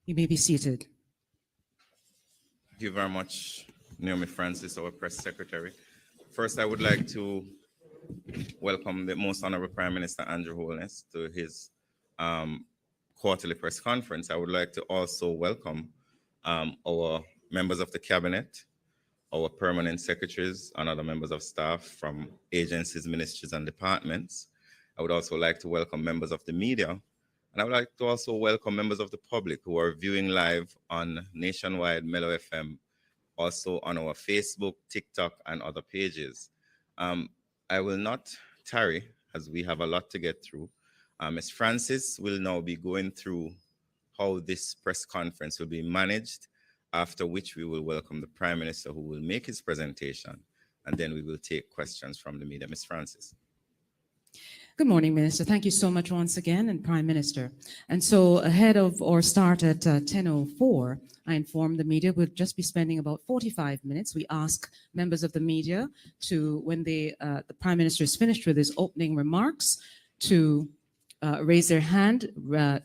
You may be seated. Thank you very much, Naomi Francis, our press secretary. First, I would like to welcome the Most Honorable Prime Minister Andrew Holness to his quarterly press conference. I would like to also welcome our members of the cabinet, our permanent secretaries, and other members of staff from agencies, ministries, and departments. I would also like to welcome members of the media, and I would like to also welcome members of the public who are viewing live on Nationwide Mellow FM, also on our Facebook, TikTok, and other pages. I will not tarry as we have a lot to get through. Ms. Francis will now be going through how this press conference will be managed, after which we will welcome the Prime Minister who will make his presentation, and then we will take questions from the media. Ms. Francis. Good morning, Minister. Thank you so much once again, and Prime Minister. And so ahead of our start at 10:04, I informed the media we'll just be spending about 45 minutes. We ask members of the media to, when the Prime Minister is finished with his opening remarks, to raise their hand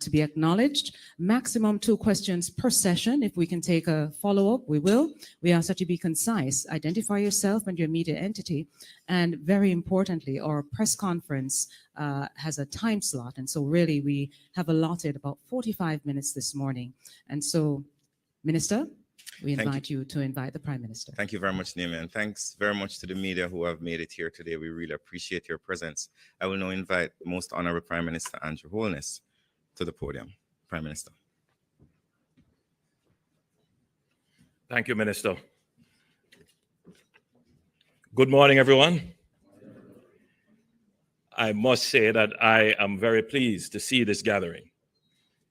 to be acknowledged. Maximum 2 questions per session. If we can take a follow-up, we will. We ask that you be concise. Identify yourself and your media entity. And very importantly, our press conference has a time slot. And so really we have allotted about 45 minutes this morning. And so, Minister, we invite you to invite the Prime Minister. Thank you very much, Naomi, and thanks very much to the media who have made it here today. We really appreciate your presence. I will now invite Most Honorable Prime Minister Andrew Holness to the podium. Prime Minister. Thank you, Minister. Good morning, everyone. I must say that I am very pleased to see this gathering.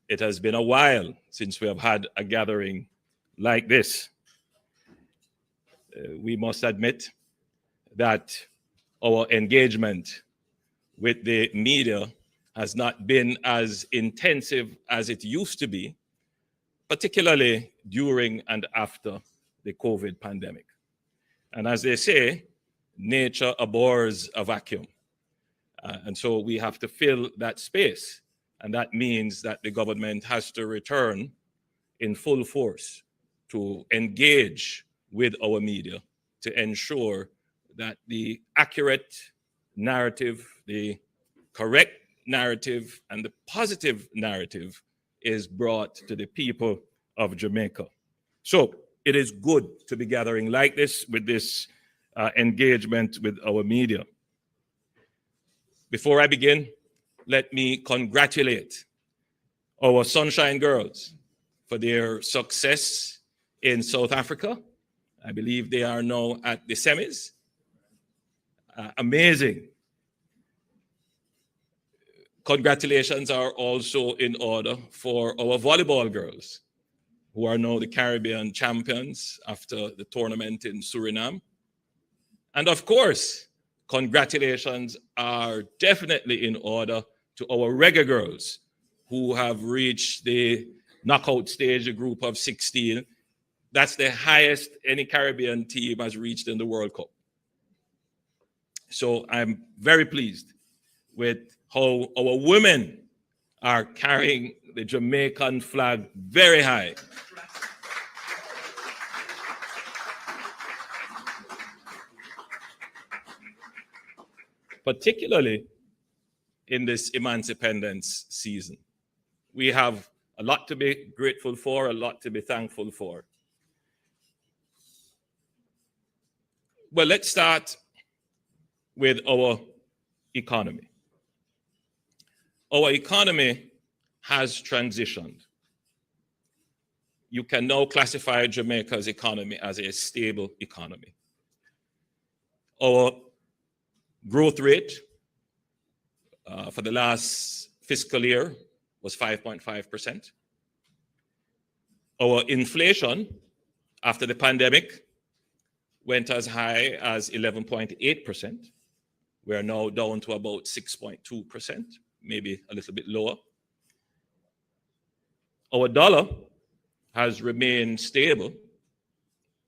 It has been a while since we have had a gathering like this. We must admit that our engagement with the media has not been as intensive as it used to be, particularly during and after the COVID pandemic. And as they say, nature abhors a vacuum. And so we have to fill that space. And that means that the government has to return in full force to engage with our media to ensure that the accurate narrative, the correct narrative, and the positive narrative is brought to the people of Jamaica. So it is good to be gathering like this with this engagement with our media. Before I begin, let me congratulate our Sunshine Girls for their success in South Africa. I believe they are now at the semis. Amazing. Congratulations are also in order for our volleyball girls, who are now the Caribbean champions after the tournament in Suriname. And of course, congratulations are definitely in order to our reggae girls, who have reached the knockout stage, a group of 16. That's the highest any Caribbean team has reached in the World Cup. So I'm very pleased with how our women are carrying the Jamaican flag very high. Particularly in this Emancipendence season. We have a lot to be grateful for, a lot to be thankful for. Well, let's start with our economy. Our economy has transitioned. You can now classify Jamaica's economy as a stable economy. Our growth rate for the last fiscal year was 5.5%. Our inflation after the pandemic went as high as 11.8%. We are now down to about 6.2%, maybe a little bit lower. Our dollar has remained stable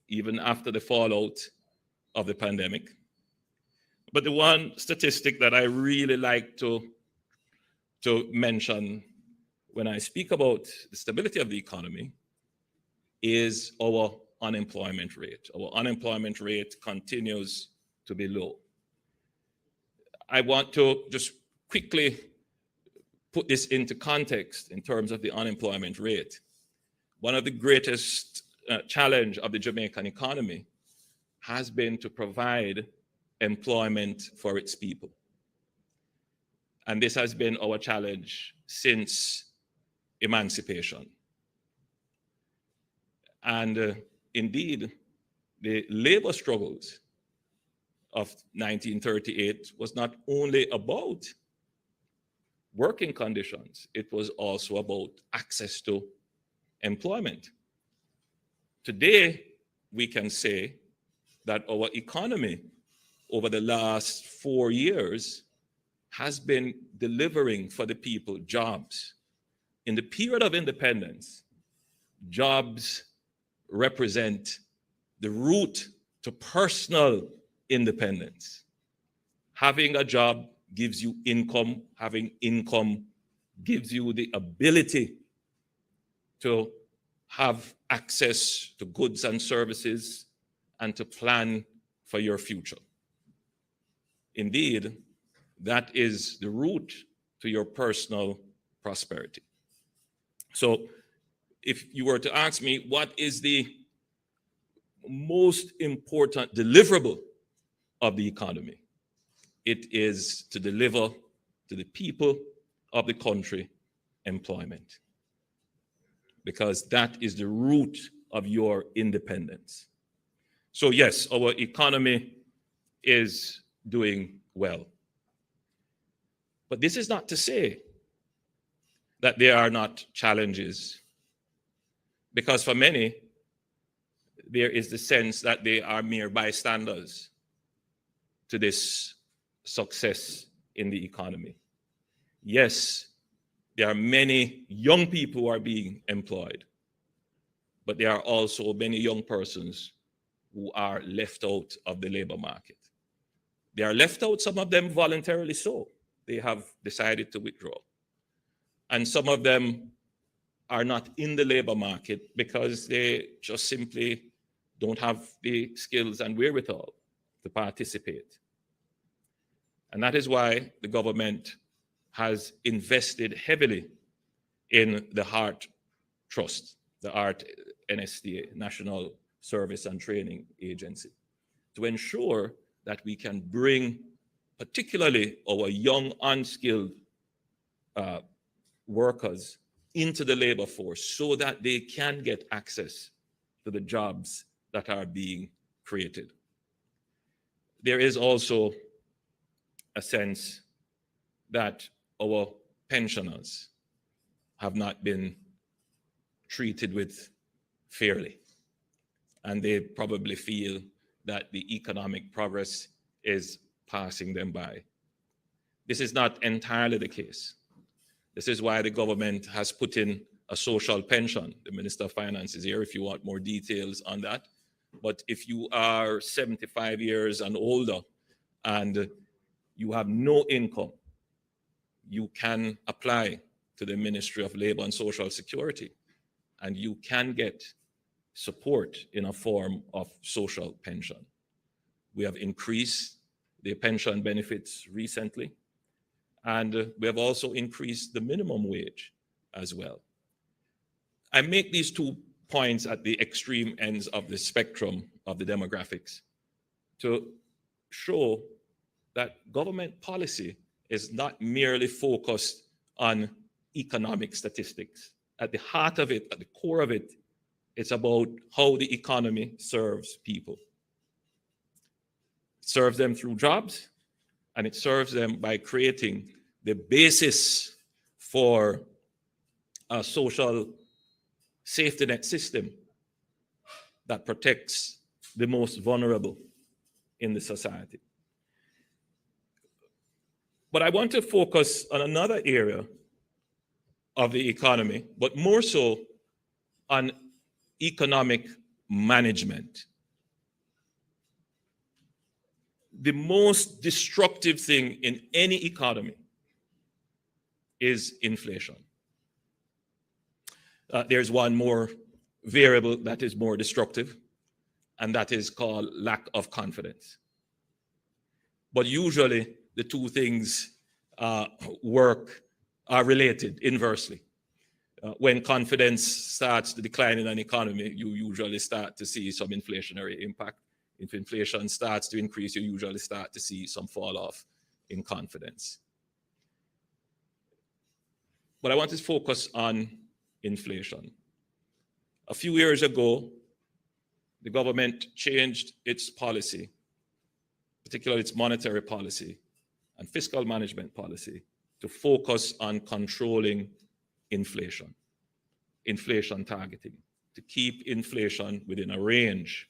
even after the fallout of the pandemic. But the one statistic that I really like to mention when I speak about the stability of the economy is our unemployment rate. Our unemployment rate continues to be low. I want to just quickly put this into context in terms of the unemployment rate. One of the greatest challenge of the Jamaican economy has been to provide employment for its people. And this has been our challenge since emancipation. And indeed, the labor struggles of 1938 was not only about working conditions, it was also about access to employment. Today, we can say that our economy over the last 4 years has been delivering for the people jobs. In the period of independence, jobs represent the route to personal independence. Having a job gives you income. Having income gives you the ability to have access to goods and services and to plan for your future. Indeed, that is the route to your personal prosperity. So if you were to ask me, what is the most important deliverable of the economy? It is to deliver to the people of the country employment, because that is the root of your independence. So yes, our economy is doing well. But this is not to say that there are not challenges, because for many, there is the sense that they are mere bystanders to this success in the economy. Yes, there are many young people who are being employed, but there are also many young persons who are left out of the labor market. They are left out, some of them voluntarily so. They have decided to withdraw. And some of them are not in the labor market because they just simply don't have the skills and wherewithal to participate. And that is why the government has invested heavily in the HEART Trust, the HEART NSTA, National Service and Training Agency, to ensure that we can bring particularly our young, unskilled workers into the labor force so that they can get access to the jobs that are being created. There is also a sense that our pensioners have not been treated with fairly, and they probably feel that the economic progress is passing them by. This is not entirely the case. This is why the government has put in a social pension. The Minister of Finance is here if you want more details on that. But if you are 75 years and older and you have no income, you can apply to the Ministry of Labor and Social Security, and you can get support in a form of social pension. We have increased the pension benefits recently, and we have also increased the minimum wage as well. I make these 2 points at the extreme ends of the spectrum of the demographics to show that government policy is not merely focused on economic statistics. At the heart of it, at the core of it, it's about how the economy serves people. It serves them through jobs, and it serves them by creating the basis for a social safety net system that protects the most vulnerable in the society. But I want to focus on another area of the economy, but more so on economic management. The most destructive thing in any economy is inflation. there's one more variable that is more destructive, and that is called lack of confidence. But usually the two things are related inversely. When confidence starts to decline in an economy, you usually start to see some inflationary impact. If inflation starts to increase, you usually start to see some fall off in confidence. But I want to focus on inflation. A few years ago, the government changed its policy, particularly its monetary policy and fiscal management policy, to focus on controlling inflation, inflation targeting, to keep inflation within a range.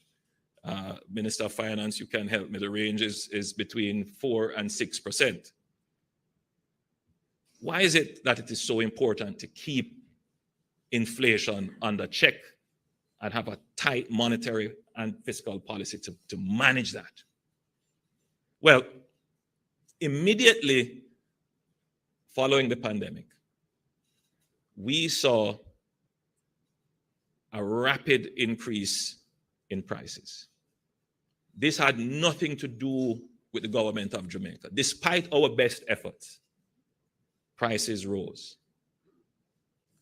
Minister of Finance, you can help me. The range is between 4 and 6%. Why is it that it is so important to keep inflation under check and have a tight monetary and fiscal policy to manage that? Well, immediately following the pandemic, we saw a rapid increase in prices. This had nothing to do with the government of Jamaica. Despite our best efforts, prices rose.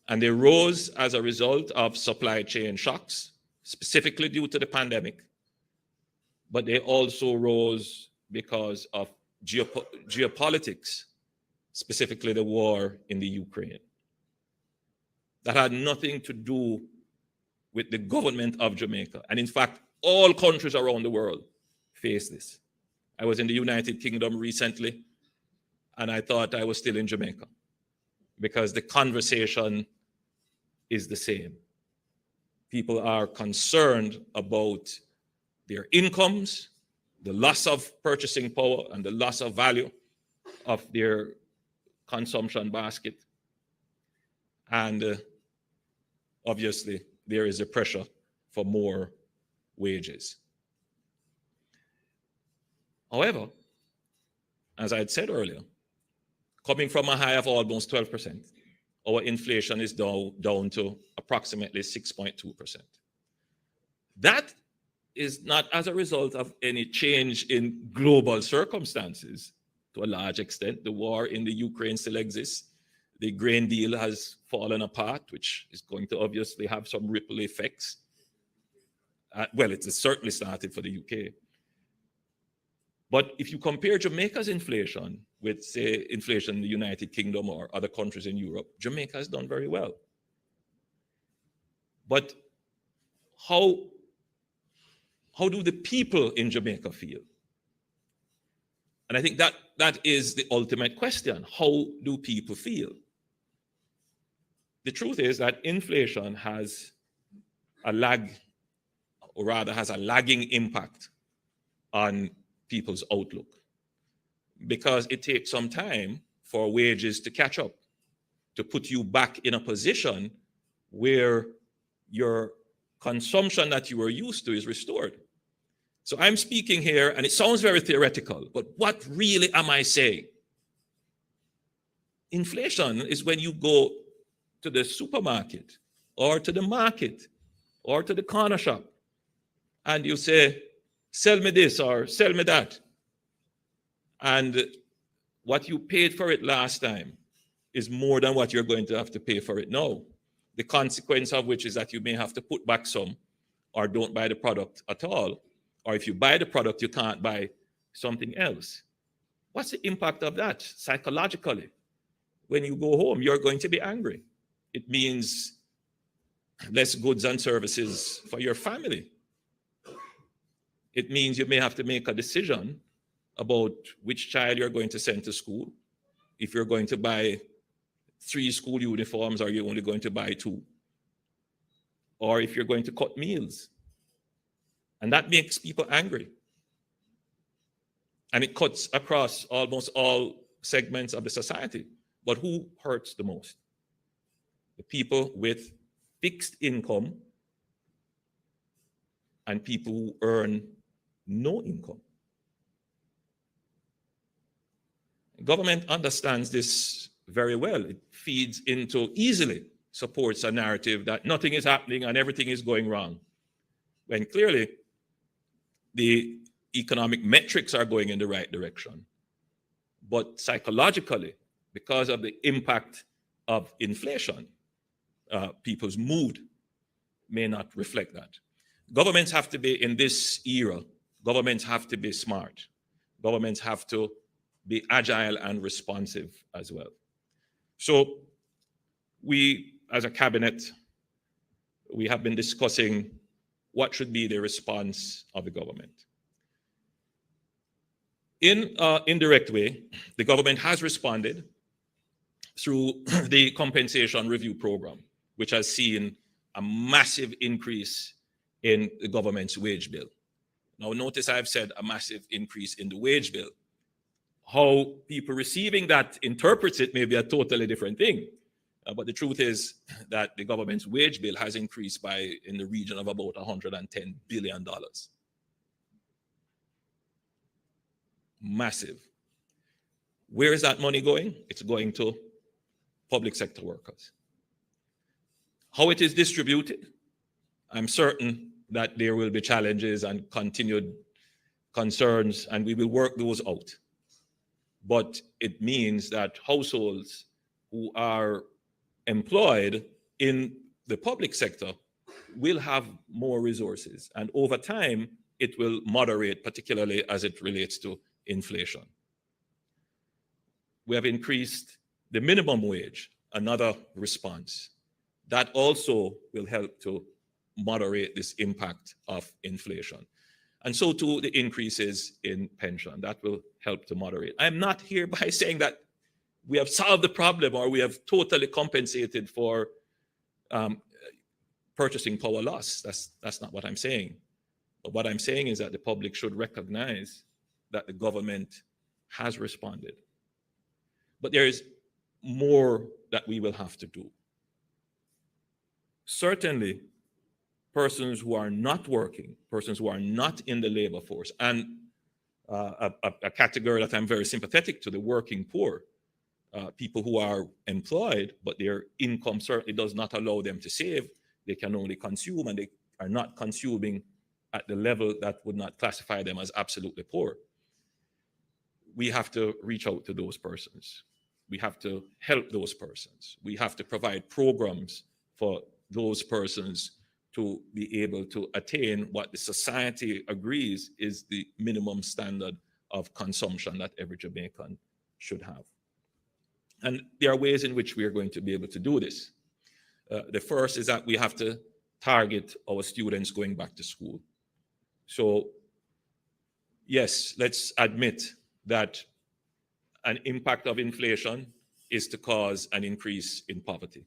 And they rose as a result of supply chain shocks, specifically due to the pandemic. But they also rose because of geopolitics, specifically the war in the Ukraine. That had nothing to do with the government of Jamaica. And in fact, all countries around the world face this. I was in the United Kingdom recently, and I thought I was still in Jamaica because the conversation is the same. People are concerned about their incomes, the loss of purchasing power, and the loss of value of their consumption basket. And obviously, there is a pressure for more wages. However, as I had said earlier, coming from a high of almost 12%, our inflation is down to approximately 6.2%. That is not as a result of any change in global circumstances. To a large extent, the war in the Ukraine still exists. The grain deal has fallen apart, which is going to obviously have some ripple effects. Well, it's certainly started for the UK. But if you compare Jamaica's inflation with, say, inflation in the United Kingdom or other countries in Europe, Jamaica has done very well. But how do the people in Jamaica feel? And I think that is the ultimate question. How do people feel? The truth is that inflation has a lag, or rather has a lagging impact on people's outlook, because it takes some time for wages to catch up, to put you back in a position where your consumption that you were used to is restored. So I'm speaking here, and it sounds very theoretical, but what really am I saying? Inflation is when you go to the supermarket or to the market or to the corner shop and you say, sell me this or sell me that. And what you paid for it last time is more than what you're going to have to pay for it now. The consequence of which is that you may have to put back some or don't buy the product at all. Or if you buy the product, you can't buy something else. What's the impact of that psychologically? When you go home, you're going to be angry. It means less goods and services for your family. It means you may have to make a decision about which child you're going to send to school. If you're going to buy 3 school uniforms, or you're only going to buy 2. Or if you're going to cut meals. And that makes people angry. And it cuts across almost all segments of the society. But who hurts the most? The people with fixed income and people who earn no income. Government understands this very well. It feeds into easily supports a narrative that nothing is happening and everything is going wrong, when clearly the economic metrics are going in the right direction. But psychologically, because of the impact of inflation, people's mood may not reflect that. Governments have to be, in this era, governments have to be smart. Governments have to be agile and responsive as well. So we, as a cabinet, we have been discussing what should be the response of the government. In an indirect way, the government has responded through the compensation review program, which has seen a massive increase in the government's wage bill. Now, notice I've said a massive increase in the wage bill. How people receiving that interprets it may be a totally different thing. But the truth is that the government's wage bill has increased by in the region of about $110 billion. Massive. Where is that money going? It's going to public sector workers. How it is distributed, I'm certain that there will be challenges and continued concerns, and we will work those out. But it means that households who are employed in the public sector will have more resources, and over time it will moderate, particularly as it relates to inflation. We have increased the minimum wage, another response. That also will help to moderate this impact of inflation. And so too the increases in pension, that will help to moderate. I'm not hereby saying that we have solved the problem or we have totally compensated for purchasing power loss. That's not what I'm saying. But what I'm saying is that the public should recognize that the government has responded. But there is more that we will have to do. Certainly, persons who are not working, persons who are not in the labor force, and a category that I'm very sympathetic to, the working poor, people who are employed, but their income certainly does not allow them to save. They can only consume, and they are not consuming at the level that would not classify them as absolutely poor. We have to reach out to those persons. We have to help those persons. We have to provide programs for those persons to be able to attain what the society agrees is the minimum standard of consumption that every Jamaican should have. And there are ways in which we are going to be able to do this. The first is that we have to target our students going back to school. So yes, let's admit that an impact of inflation is to cause an increase in poverty.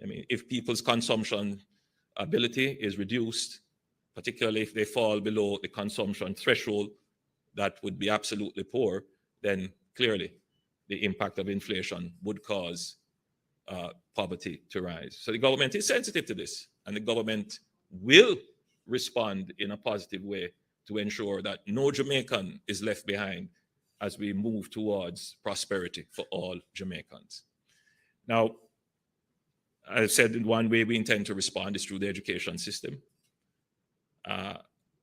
I mean, if people's consumption ability is reduced, particularly if they fall below the consumption threshold that would be absolutely poor, then clearly the impact of inflation would cause poverty to rise. So the government is sensitive to this, and the government will respond in a positive way to ensure that no Jamaican is left behind as we move towards prosperity for all Jamaicans. Now, I said in one way we intend to respond is through the education system.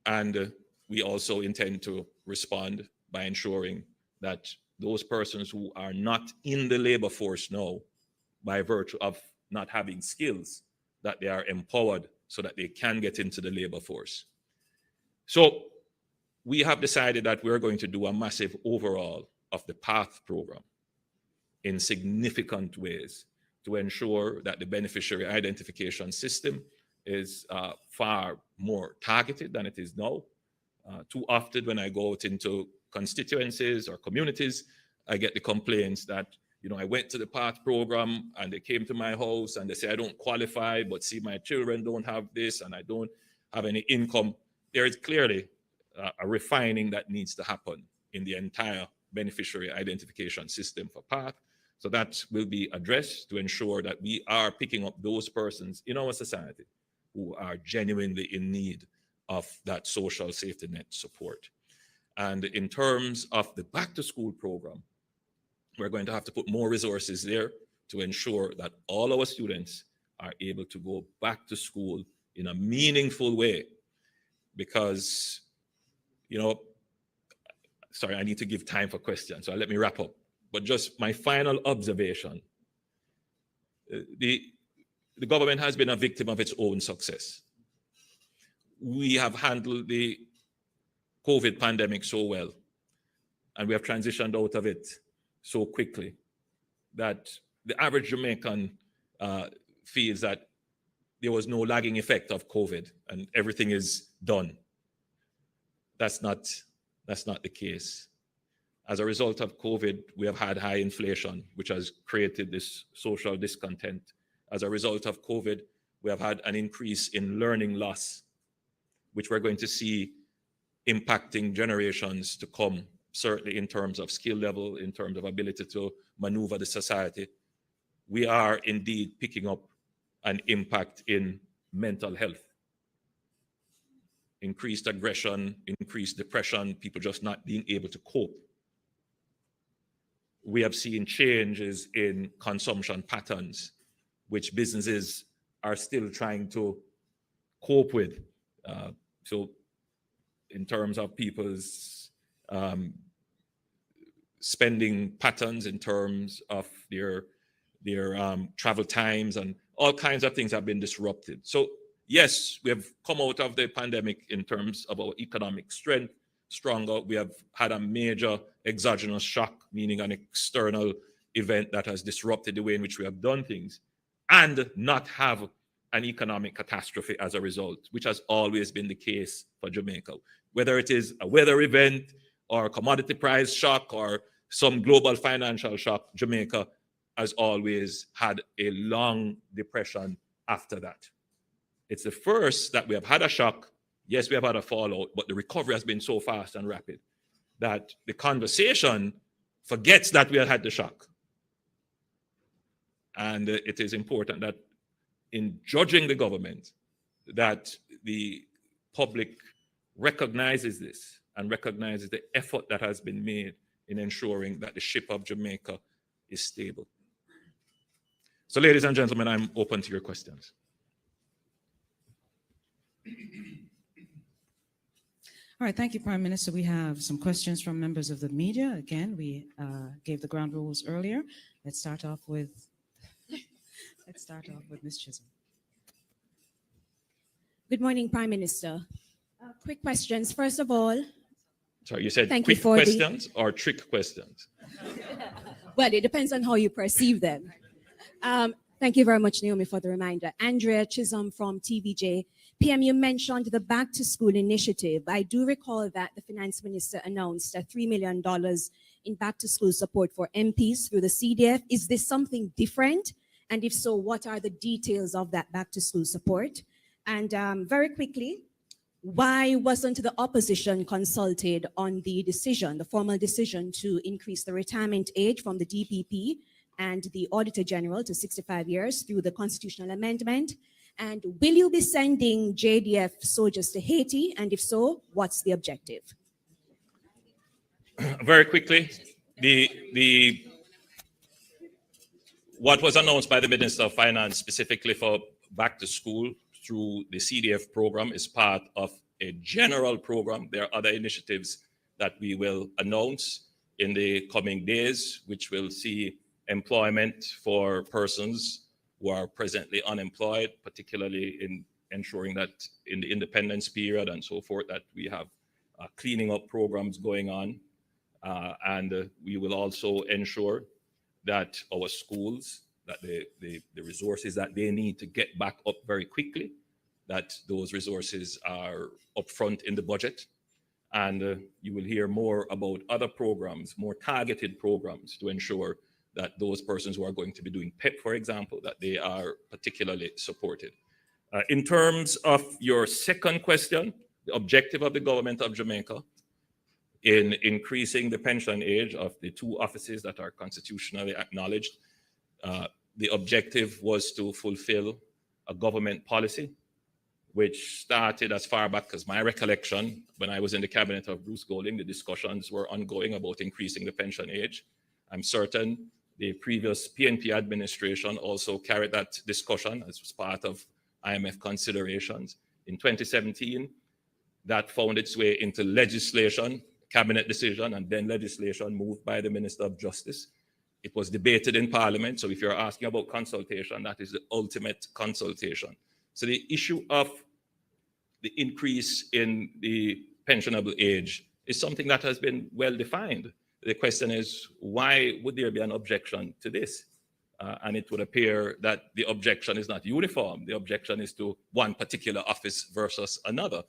And we also intend to respond by ensuring that those persons who are not in the labor force now, by virtue of not having skills, that they are empowered so that they can get into the labor force. So we have decided that we're going to do a massive overhaul of the PATH program in significant ways to ensure that the beneficiary identification system is far more targeted than it is now. Too often when I go out into constituencies or communities, I get the complaints that, you know, I went to the PATH program and they came to my house and they say, I don't qualify, but see, my children don't have this and I don't have any income. There is clearly a refining that needs to happen in the entire beneficiary identification system for PATH. So that will be addressed to ensure that we are picking up those persons in our society who are genuinely in need of that social safety net support. And in terms of the back to school program, we're going to have to put more resources there. to ensure that all our students are able to go back to school in a meaningful way. Because, sorry, I need to give time for questions, so let me wrap up. But just my final observation, the government has been a victim of its own success. We have handled the COVID pandemic so well, and we have transitioned out of it so quickly that the average Jamaican feels that there was no lagging effect of COVID and everything is done. That's not the case. As a result of COVID, we have had high inflation, which has created this social discontent. As a result of COVID, we have had an increase in learning loss, which we're going to see impacting generations to come, certainly in terms of skill level, in terms of ability to maneuver the society. We are indeed picking up an impact in mental health. Increased aggression, increased depression, people just not being able to cope. We have seen changes in consumption patterns, which businesses are still trying to cope with. So in terms of people's spending patterns, in terms of their travel times, and all kinds of things have been disrupted. So yes, we have come out of the pandemic in terms of our economic strength stronger. We have had a major exogenous shock, meaning an external event that has disrupted the way in which we have done things, and not have an economic catastrophe as a result, which has always been the case for Jamaica. Whether it is a weather event or a commodity price shock or some global financial shock, Jamaica has always had a long depression after that. It's the first that we have had a shock. Yes, we have had a fallout, but the recovery has been so fast and rapid that the conversation forgets that we had the shock. And it is important that in judging the government, that the public recognizes this and recognizes the effort that has been made in ensuring that the ship of Jamaica is stable. So, ladies and gentlemen, I'm open to your questions. All right, thank you, Prime Minister. We have some questions from members of the media. Again, we gave the ground rules earlier. Let's start off with Ms. Chisholm. Good morning, Prime Minister. Quick questions. First of all, sorry, you said thank quick you for questions or trick questions? Well, it depends on how you perceive them. Thank you very much, Naomi, for the reminder. Andrea Chisholm from TVJ. PM, you mentioned the Back to School initiative. I do recall that the Finance Minister announced $3 million in Back to School support for MPs through the CDF. Is this something different? And if so, what are the details of that Back to School support? And very quickly, why wasn't the opposition consulted on the decision, the formal decision to increase the retirement age from the DPP and the Auditor General to 65 years through the constitutional amendment? And will you be sending JDF soldiers to Haiti? And if so, what's the objective? Very quickly, what was announced by the Minister of Finance specifically for Back to School through the CDF program is part of a general program. There are other initiatives that we will announce in the coming days, which will see employment for persons who are presently unemployed, particularly in ensuring that in the independence period and so forth, that we have cleaning up programs going on. And we will also ensure that our schools, that the resources that they need to get back up very quickly, that those resources are upfront in the budget. And you will hear more about other programs, more targeted programs to ensure that those persons who are going to be doing PEP, for example, that they are particularly supported. In terms of your second question, the objective of the government of Jamaica in increasing the pension age of the two offices that are constitutionally acknowledged, the objective was to fulfill a government policy, which started as far back as my recollection, when I was in the cabinet of Bruce Golding, the discussions were ongoing about increasing the pension age. I'm certain The previous PNP administration also carried that discussion as part of IMF considerations. In 2017, that found its way into legislation, cabinet decision, and then legislation moved by the Minister of Justice. It was debated in Parliament. So if you're asking about consultation, that is the ultimate consultation. So the issue of the increase in the pensionable age is something that has been well defined. The question is, why would there be an objection to this? And it would appear that the objection is not uniform. The objection is to one particular office versus another.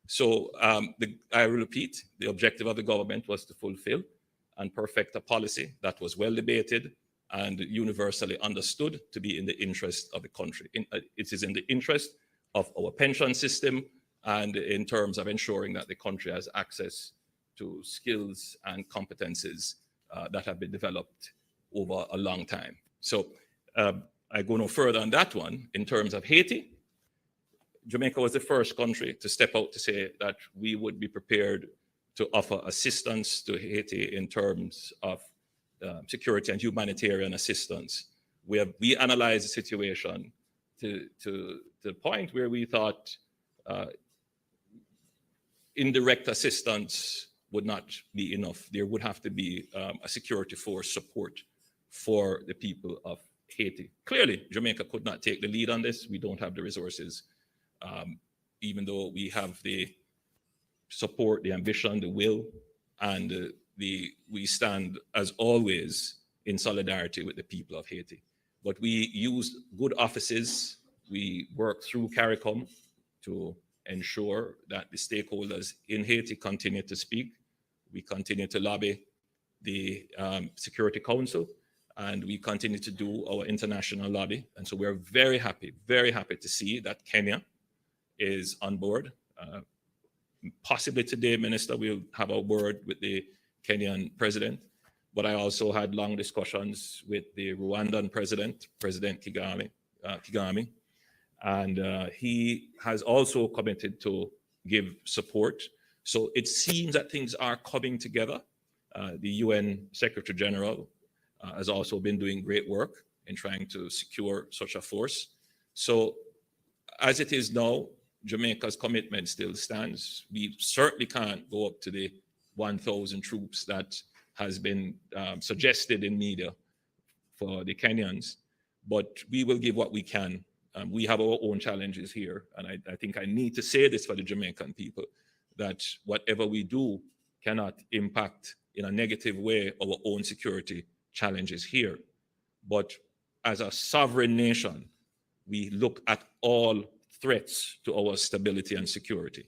So I repeat, the objective of the government was to fulfill and perfect a policy that was well debated and universally understood to be in the interest of the country. It is in the interest of our pension system and in terms of ensuring that the country has access to skills and competences that have been developed over a long time. So I go no further on that one. In terms of Haiti, Jamaica was the first country to step out to say that we would be prepared to offer assistance to Haiti in terms of security and humanitarian assistance. We analyzed the situation to the point where we thought indirect assistance would not be enough. There would have to be a security force support for the people of Haiti. Clearly, Jamaica could not take the lead on this. We don't have the resources, even though we have the support, the ambition, the will, and we stand as always in solidarity with the people of Haiti. But we use good offices. We work through CARICOM to ensure that the stakeholders in Haiti continue to speak. We continue to lobby the Security Council, and we continue to do our international lobby. And so we're very happy to see that Kenya is on board. Possibly today, Minister, we'll have a word with the Kenyan president, but I also had long discussions with the Rwandan president, President Kagame, and he has also committed to give support. So it seems that things are coming together. The UN Secretary General has also been doing great work in trying to secure such a force. So as it is now, Jamaica's commitment still stands. We certainly can't go up to the 1,000 troops that has been suggested in media for the Kenyans, but we will give what we can. We have our own challenges here, and I think I need to say this for the Jamaican people, that whatever we do cannot impact in a negative way our own security challenges here. But as a sovereign nation, we look at all threats to our stability and security.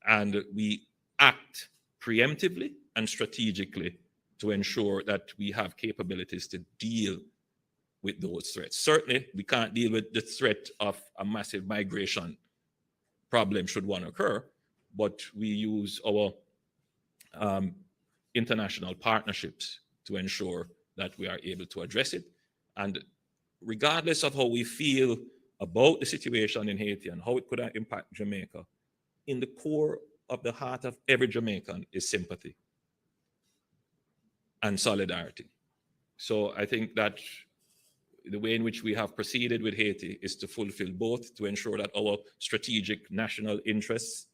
And we act preemptively and strategically to ensure that we have capabilities to deal with those threats. Certainly, we can't deal with the threat of a massive migration problem should one occur, but we use our international partnerships to ensure that we are able to address it. And regardless of how we feel about the situation in Haiti and how it could impact Jamaica, in the core of the heart of every Jamaican is sympathy and solidarity. So I think that the way in which we have proceeded with Haiti is to fulfill both, to ensure that our strategic national interests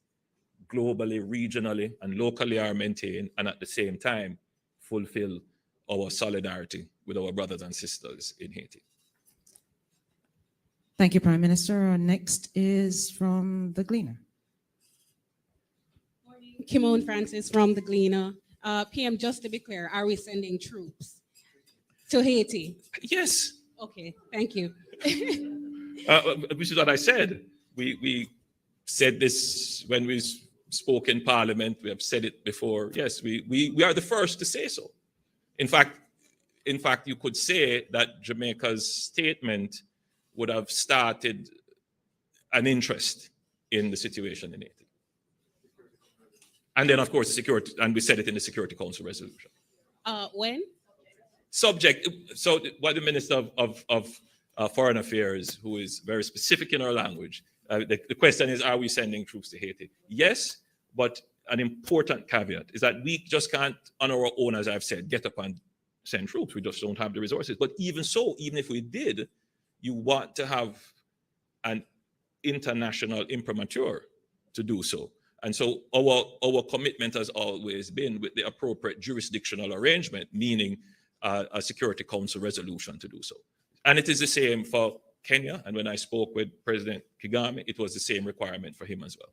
globally, regionally, and locally are maintained, and at the same time, fulfill our solidarity with our brothers and sisters in Haiti. Thank you, Prime Minister. Our next is from the Gleaner. Kimon Francis from the Gleaner. PM, just to be clear, are we sending troops to Haiti? Yes. Okay, thank you. Which is what I said. We said this when we spoke in Parliament. We have said it before. Yes, we are the first to say so. In fact, you could say that Jamaica's statement would have started an interest in the situation in Haiti. And then, of course, security, and we said it in the Security Council resolution. When? Subject, so what the Minister of Foreign Affairs, who is very specific in our language, the question is, are we sending troops to Haiti? Yes, but an important caveat is that we just can't, on our own, as I've said, get up and send troops. We just don't have the resources. But even so, even if we did, you want to have an international imprimatur to do so. And so our commitment has always been with the appropriate jurisdictional arrangement, meaning a Security Council resolution to do so. And it is the same for Kenya. And when I spoke with President Kagame, it was the same requirement for him as well.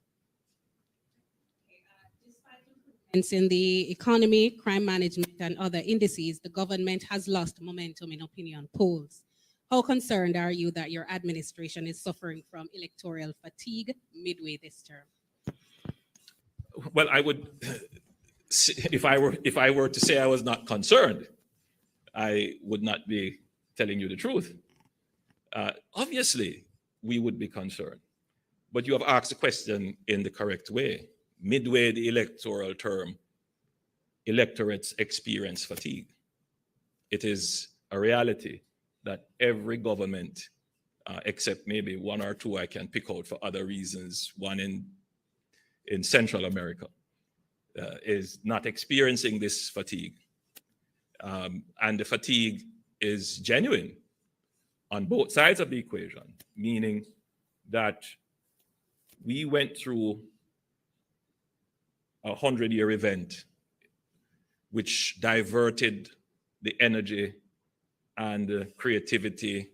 In the economy, crime management, and other indices, the government has lost momentum in opinion polls. How concerned are you that your administration is suffering from electoral fatigue midway this term? Well, I would, if I were to say I was not concerned, I would not be telling you the truth. Obviously, we would be concerned, but you have asked the question in the correct way. Midway the electoral term, electorates experience fatigue. It is a reality that every government, except maybe one or two I can pick out for other reasons, one in Central America, is not experiencing this fatigue. And the fatigue is genuine on both sides of the equation, meaning that we went through a 100-year event which diverted the energy and the creativity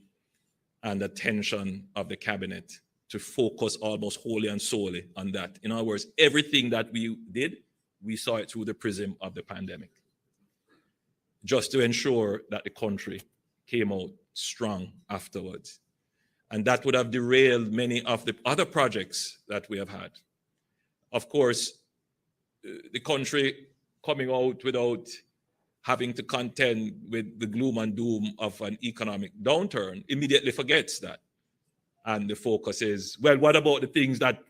and attention of the cabinet to focus almost wholly and solely on that. In other words, everything that we did, we saw it through the prism of the pandemic, just to ensure that the country came out strong afterwards. And that would have derailed many of the other projects that we have had. Of course, the country coming out without having to contend with the gloom and doom of an economic downturn immediately forgets that. And the focus is, well, what about the things that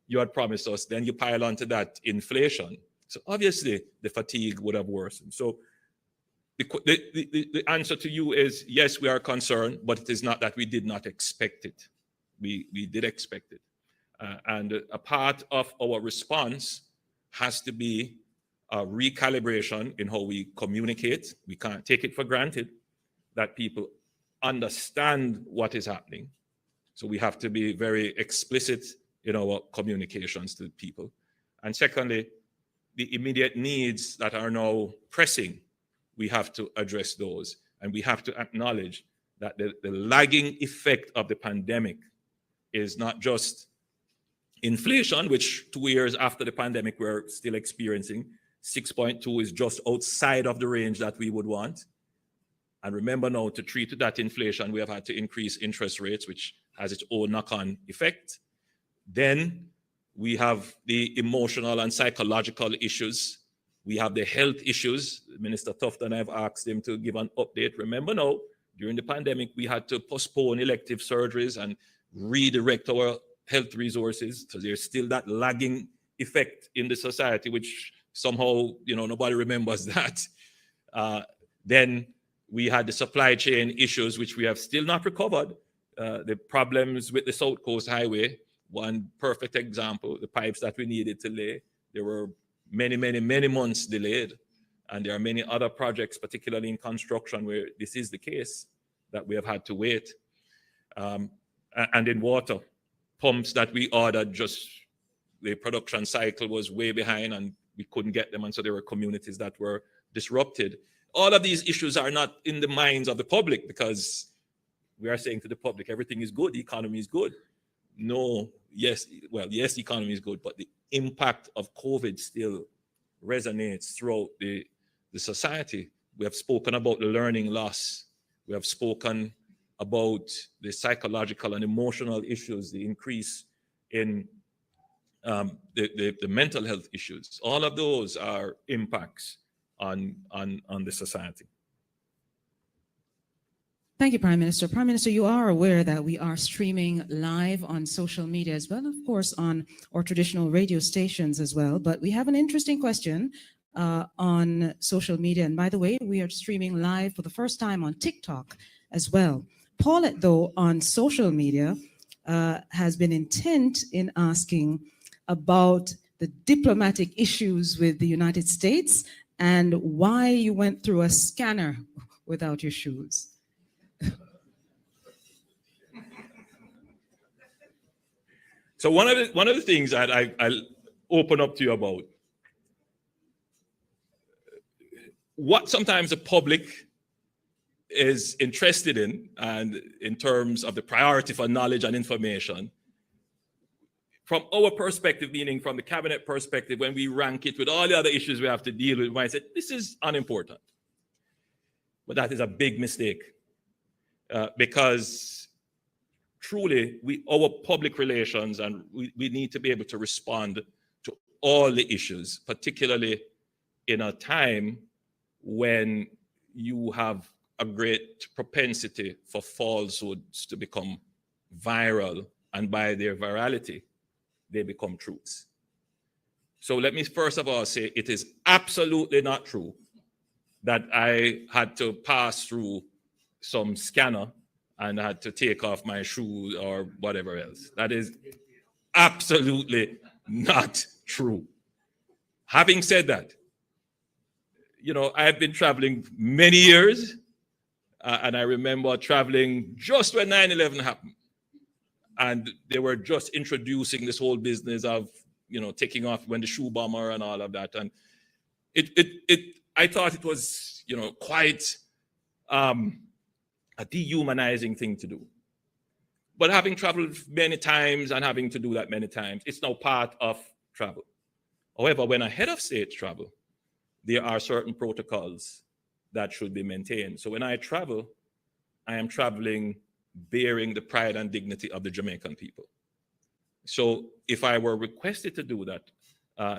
you had promised us? Then you pile onto that inflation. So obviously the fatigue would have worsened. So the answer to you is, yes, we are concerned, but it is not that we did not expect it. We did expect it. And a part of our response has to be a recalibration in how we communicate. We can't take it for granted that people understand what is happening. So we have to be very explicit in our communications to people. And secondly, the immediate needs that are now pressing, we have to address those. And we have to acknowledge that the lagging effect of the pandemic is not just inflation, which 2 years after the pandemic we're still experiencing. 6.2 is just outside of the range that we would want. And remember now, to treat that inflation, we have had to increase interest rates, which has its own knock-on effect. Then we have the emotional and psychological issues. We have the health issues. Minister Tufton, I've asked him to give an update. Remember now, during the pandemic, we had to postpone elective surgeries and redirect our health resources. So there's still that lagging effect in the society, which somehow, nobody remembers that. Then we had the supply chain issues, which we have still not recovered. The problems with the South Coast Highway, one perfect example, the pipes that we needed to lay, there were many, many, many months delayed. And there are many other projects, particularly in construction, where this is the case, that we have had to wait. And in water, pumps that we ordered, just the production cycle was way behind and we couldn't get them. And so there were communities that were disrupted. All of these issues are not in the minds of the public because we are saying to the public, everything is good, the economy is good. No, yes, the economy is good, but the impact of COVID still resonates throughout the society. We have spoken about the learning loss. We have spoken about the psychological and emotional issues, the increase in the mental health issues. All of those are impacts on the society. Thank you, Prime Minister. Prime Minister, you are aware that we are streaming live on social media as well, of course, on our traditional radio stations as well. But we have an interesting question on social media. And by the way, we are streaming live for the first time on TikTok as well. Paulette, though, on social media has been intent in asking about the diplomatic issues with the United States and why you went through a scanner without your shoes. So one of the things that I'll open up to you about, what sometimes the public is interested in, and in terms of the priority for knowledge and information, from our perspective, meaning from the cabinet perspective, when we rank it with all the other issues we have to deal with, we might say, this is unimportant. But that is a big mistake, because truly, our public relations, and we need to be able to respond to all the issues, particularly in a time when you have a great propensity for falsehoods to become viral, and by their virality, they become truths. So let me first of all say it is absolutely not true that I had to pass through some scanner and had to take off my shoes or whatever else. That is absolutely not true. Having said that, you know, I've been traveling many years, and I remember traveling just when 9/11 happened. And they were just introducing this whole business of, you know, taking off when the shoe bomber and all of that. And I thought it was, you know, quite a dehumanizing thing to do. But having traveled many times and having to do that many times, it's now part of travel. However, when a head of state travel, there are certain protocols that should be maintained. So when I travel, I am traveling bearing the pride and dignity of the Jamaican people. So if I were requested to do that,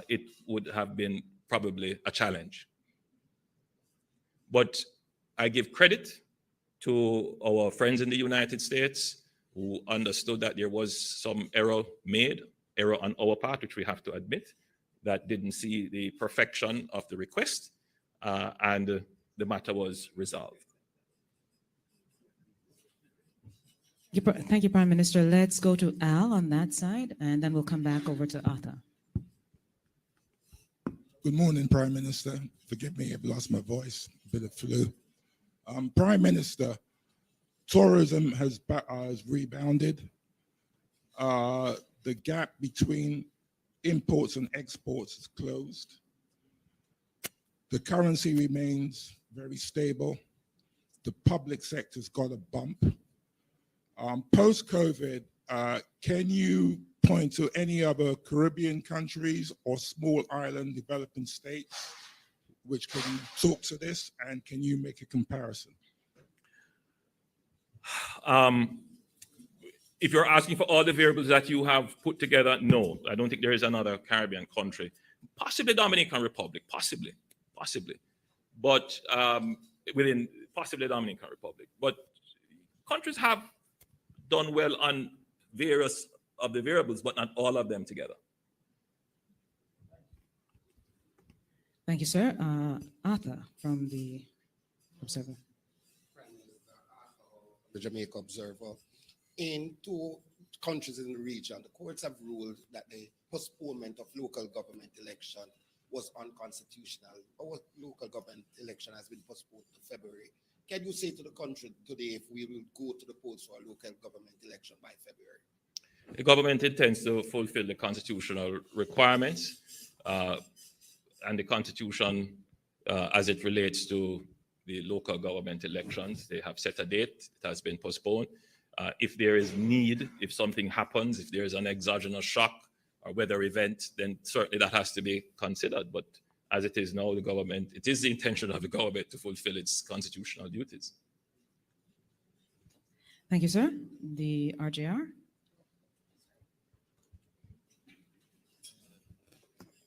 it would have been probably a challenge. But I give credit to our friends in the United States who understood that there was some error on our part, which we have to admit, that didn't see the perfection of the request, and the matter was resolved. Thank you, Prime Minister. Let's go to Al on that side, and then we'll come back over to Arthur. Good morning, Prime Minister. Forgive me, I've lost my voice, a bit of flu. Prime Minister, tourism has rebounded. The gap between imports and exports is closed. The currency remains very stable. The public sector's got a bump. Post-COVID, can you point to any other Caribbean countries or small island developing states which can talk to this, and can you make a comparison? If you're asking for all the variables that you have put together, no, I don't think there is another Caribbean country. Possibly Dominican Republic, possibly. But within possibly Dominican Republic. But countries have done well on various of the variables, but not all of them together. Thank you, sir. Arthur from the Observer. The Jamaica Observer. In 2 countries in the region, the courts have ruled that the postponement of local government election was unconstitutional. Our local government election has been postponed to February. Can you say to the country today if we will go to the polls for a local government election by February? The government intends to fulfill the constitutional requirements and the Constitution as it relates to the local government elections. They have set a date. It has been postponed. If there is need, if something happens, if there is an exogenous shock or weather event, then certainly that has to be considered. But as it is now, it is the intention of the government to fulfill its constitutional duties. Thank you, sir. The RJR.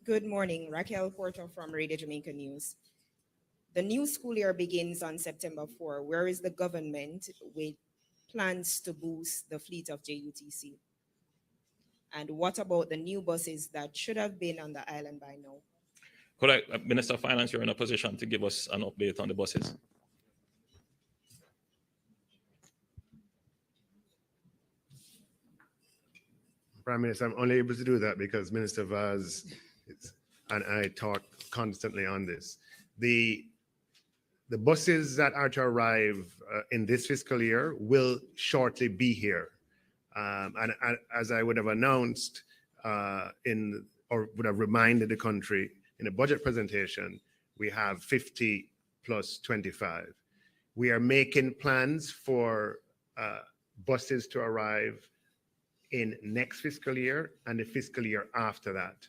Good morning, Raquel Porter from Radio Jamaica News. The new school year begins on September 4. Where is the government with plans to boost the fleet of JUTC? And what about the new buses that should have been on the island by now? Could I, Minister of Finance, you're in a position to give us an update on the buses? Prime Minister, I'm only able to do that because Minister Vaz and I talk constantly on this. The buses that are to arrive in this fiscal year will shortly be here. And as I would have announced or would have reminded the country in a budget presentation, we have 50 plus 25. We are making plans for buses to arrive in next fiscal year and the fiscal year after that.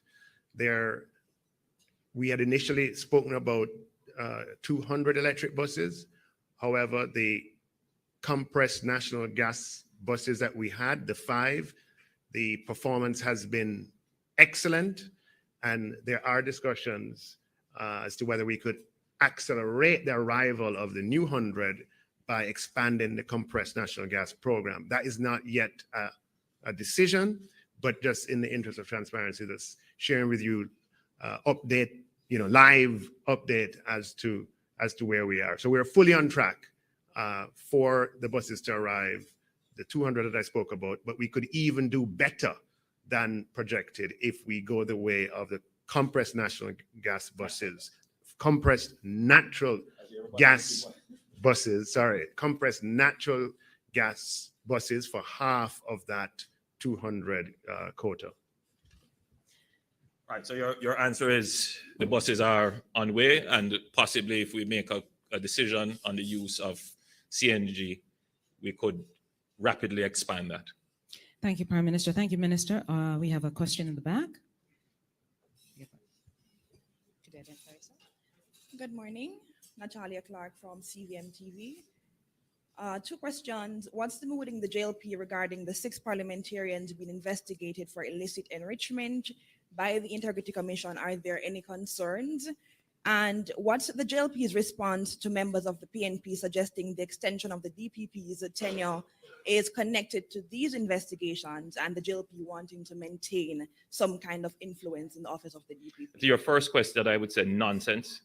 We had initially spoken about 200 electric buses. However, the compressed natural gas buses that we had, the 5, the performance has been excellent, and there are discussions as to whether we could accelerate the arrival of the new 100 by expanding the compressed natural gas program. That is not yet a decision, but just in the interest of transparency, just sharing with you live update as to where we are. So we're fully on track for the buses to arrive, the 200 that I spoke about, but we could even do better than projected if we go the way of the compressed natural gas buses, compressed natural gas buses for half of that 200 quota. Right, so your answer is the buses are on way, and possibly if we make a decision on the use of CNG, we could rapidly expand that. Thank you, Prime Minister. Thank you, Minister. We have a question in the back. Good morning, Natalia Clark from CVM TV. 2 questions. What's the mood in the JLP regarding the 6 parliamentarians being investigated for illicit enrichment by the Integrity Commission? Are there any concerns? And what's the JLP's response to members of the PNP suggesting the extension of the DPP's tenure is connected to these investigations and the JLP wanting to maintain some kind of influence in the office of the DPP? To your first question, I would say nonsense.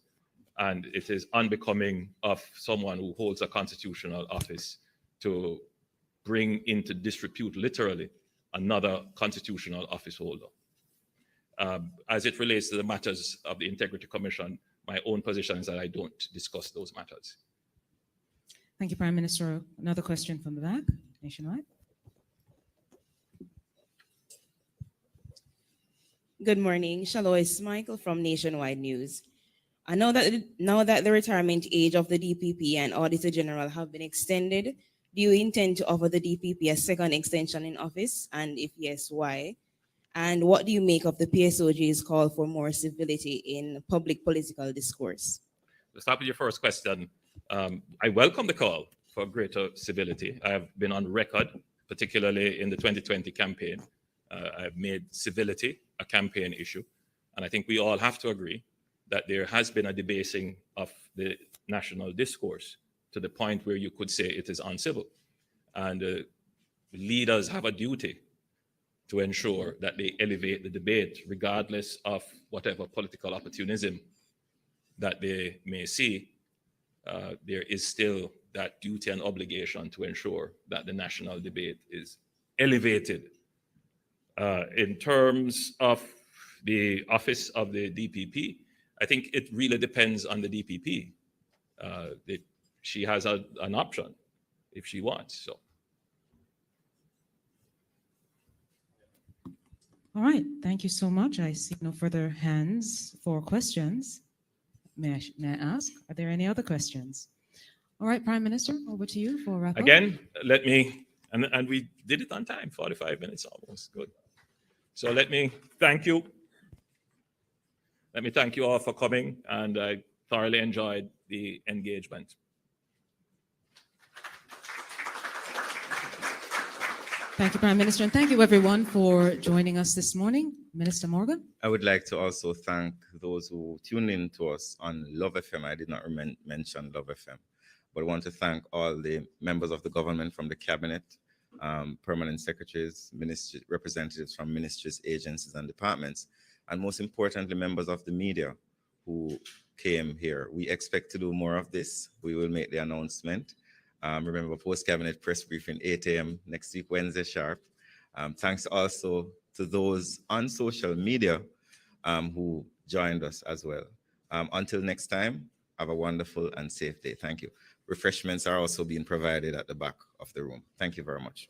And it is unbecoming of someone who holds a constitutional office to bring into disrepute, literally, another constitutional office holder. As it relates to the matters of the Integrity Commission, my own position is that I don't discuss those matters. Thank you, Prime Minister. Another question from the back, Nationwide. Good morning, Shalois Michael from Nationwide News. I know that the retirement age of the DPP and Auditor General have been extended. Do you intend to offer the DPP a second extension in office? And if yes, why? And what do you make of the PSOG's call for more civility in public political discourse? To start with your first question, I welcome the call for greater civility. I have been on record, particularly in the 2020 campaign. I've made civility a campaign issue. And I think we all have to agree that there has been a debasing of the national discourse to the point where you could say it is uncivil. And leaders have a duty to ensure that they elevate the debate, regardless of whatever political opportunism that they may see. There is still that duty and obligation to ensure that the national debate is elevated. In terms of the office of the DPP, I think it really depends on the DPP. She has an option if she wants. So. All right, thank you so much. I see no further hands for questions. May I ask, are there any other questions? All right, Prime Minister, over to you for a wrap up. Again, let me, and we did it on time, 45 minutes almost, good. So let me thank you. Let me thank you all for coming, and I thoroughly enjoyed the engagement. Thank you, Prime Minister, and thank you everyone for joining us this morning. Minister Morgan. I would like to also thank those who tuned in to us on Love FM. I did not mention Love FM, but I want to thank all the members of the government from the cabinet, permanent secretaries, representatives from ministries, agencies, and departments, and most importantly, members of the media who came here. We expect to do more of this. We will make the announcement. Remember, post-cabinet press briefing, 8 a.m. next week, Wednesday sharp. Thanks also to those on social media who joined us as well. Until next time, have a wonderful and safe day. Thank you. Refreshments are also being provided at the back of the room. Thank you very much.